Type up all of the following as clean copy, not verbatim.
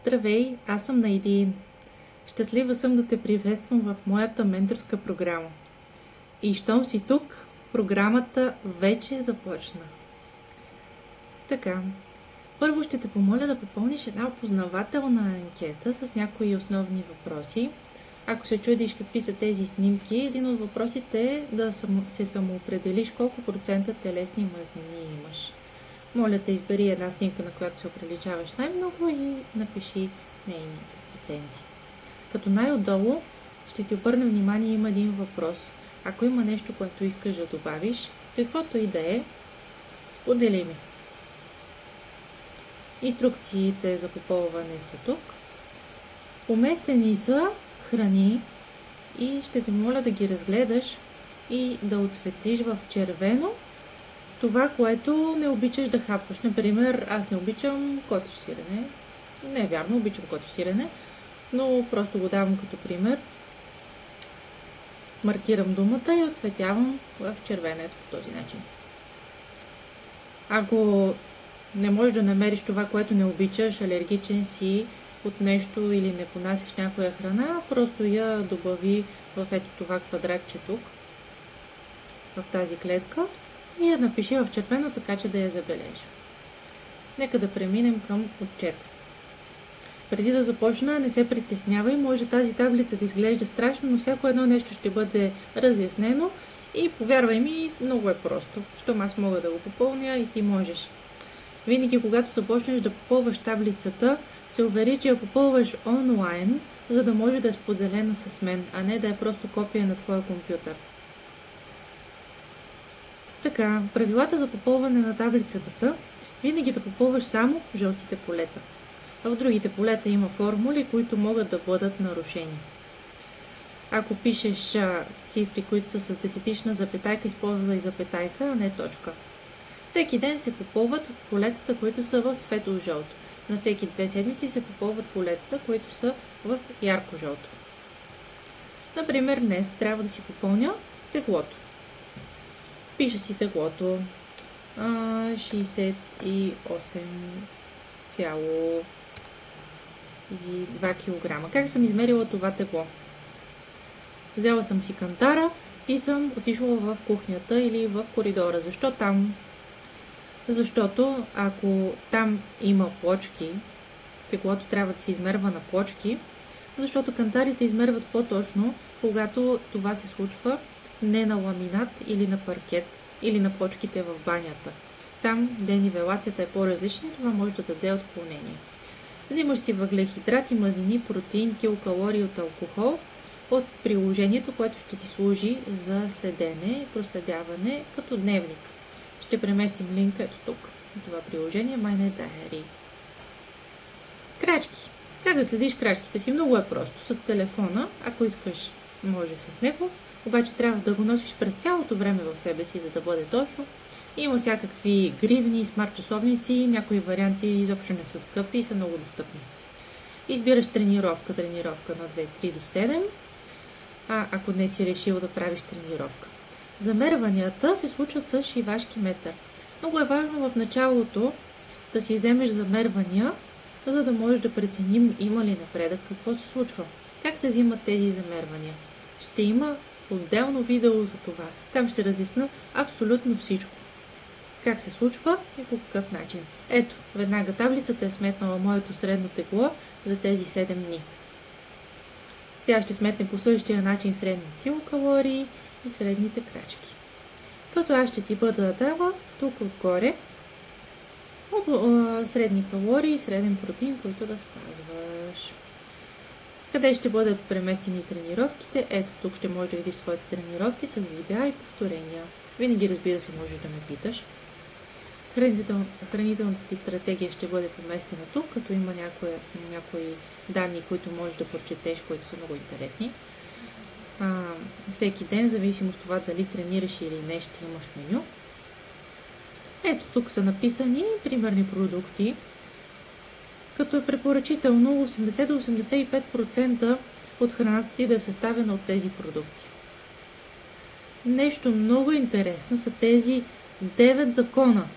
Здравей, аз съм Найдин. Щастлива съм да те приветствам в моята менторска програма. И щом си тук, програмата вече започна. Така, първо ще те помоля да попълниш една опознавателна анкета с някои основни въпроси. Ако се чудиш какви са тези снимки, един от въпросите е да се самоопределиш колко процента телесни мазнини имаш. Моля те, избери една снимка, на която се оприличаваш най-много и напиши нейните проценти. Като най-отдолу ще ти обърна внимание, има един въпрос. Ако има нещо, което искаш да добавиш, каквото и да е, сподели ми. Инструкциите за попълване са тук. Поместени са храни и ще те моля да ги разгледаш и да отцветиш в червено това, което не обичаш да хапваш. Например, аз не обичам котиш сирене. Не е вярно, обичам котиш сирене, но просто го давам като пример. Маркирам думата и отцветявам в червено, ето по този начин. Ако не можеш да намериш това, което не обичаш, алергичен си от нещо или не понасиш някоя храна, просто я добави в ето това квадратче тук, в тази клетка, и я напиши в червено, така че да я забележа. Нека да преминем към отчета. Преди да започна, не се притеснявай, може тази таблица да изглежда страшно, но всяко едно нещо ще бъде разяснено и повярвай ми, много е просто. Щом аз мога да го попълня и ти можеш. Винаги, когато започнеш да попълваш таблицата, се увери, че я попълваш онлайн, за да може да е споделена с мен, а не да е просто копия на твоя компютър. Така, правилата за попълване на таблицата са винаги да попълваш само жълтите полета. В другите полета има формули, които могат да бъдат нарушени. Ако пишеш цифри, които са с десетична запетайка, използвай запетайка, а не точка. Всеки ден се попълват полетата, които са в светло-жълто. На всеки 2 седмици се попълват полетата, които са в ярко-жълто. Например, днес трябва да си попълня теглото. Пиша си теглото 68,2 кг. Как съм измерила това тегло? Взела съм си кантара и съм отишла в кухнята или в коридора. Защо там? Защото ако там има плочки, теглото трябва да се измерва на плочки, защото кантарите измерват по-точно, когато това се случва не на ламинат или на паркет, или на плочките в банята. Там, де нивелацията е по-различна, това може да даде отклонение. Взимаш си въглехидрати, мазнини, протеин, килокалории от алкохол от приложението, което ще ти служи за следене и проследяване като дневник. Ще преместим линка ето тук, на това приложение My Diary. Крачки. Как да следиш крачките си? Много е просто. С телефона, ако искаш, може с него, обаче трябва да го носиш през цялото време в себе си, за да бъде точно. Има всякакви гривни, смарт часовници, някои варианти изобщо не са скъпи и са много достъпни. Избираш тренировка на 2, 3 до 7, ако не си решил да правиш тренировка. Замерванията се случват с шивашки метър. Много е важно в началото да си вземеш замервания, за да можеш да преценим има ли напредък, какво се случва. Как се взимат тези замервания? Ще има отделно видео за това. Там ще разясна абсолютно всичко. Как се случва и по какъв начин. Ето, веднага таблицата е сметнала моето средно тегло за тези 7 дни. Тя ще сметне по същия начин средни килокалории и средните крачки. Като аз ще ти бъда дала тук отгоре средни калории и среден протеин, който да спазваш. Къде ще бъдат преместени тренировките? Ето тук ще можеш да видиш своите тренировки с видеа и повторения. Винаги, разбира се, можеш да ме питаш. Хранителната ти стратегия ще бъде поместена тук, като има някои данни, които можеш да прочетеш, които са много интересни. Всеки ден, зависимо от това дали тренираш или не, ще имаш меню. Ето тук са написани примерни продукти, като е препоръчително 80 до 85% от храната ти да е съставена от тези продукти. Нещо много интересно са тези 9 закона.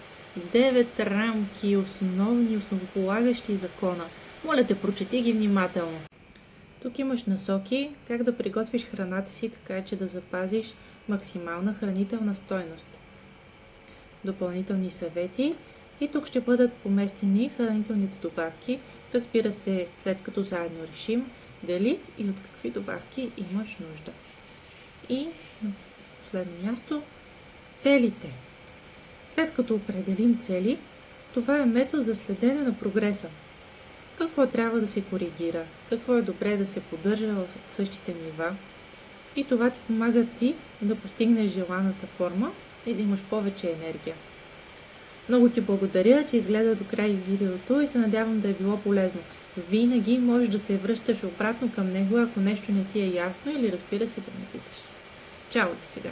9 рамки, основни, основополагащи закона. Моля те, прочети ги внимателно. Тук имаш насоки как да приготвиш храната си, така че да запазиш максимална хранителна стойност. Допълнителни съвети и тук ще бъдат поместени хранителните добавки, разбира се, след като заедно решим дали и от какви добавки имаш нужда. И на последно място, целите. След като определим цели, това е метод за следене на прогреса. Какво трябва да се коригира, какво е добре да се поддържа в същите нива и това ти помага ти да постигнеш желаната форма и да имаш повече енергия. Много ти благодаря, че изгледа до край видеото и се надявам да е било полезно. Винаги можеш да се връщаш обратно към него, ако нещо не ти е ясно или разбира се да ме питаш. Чао за сега!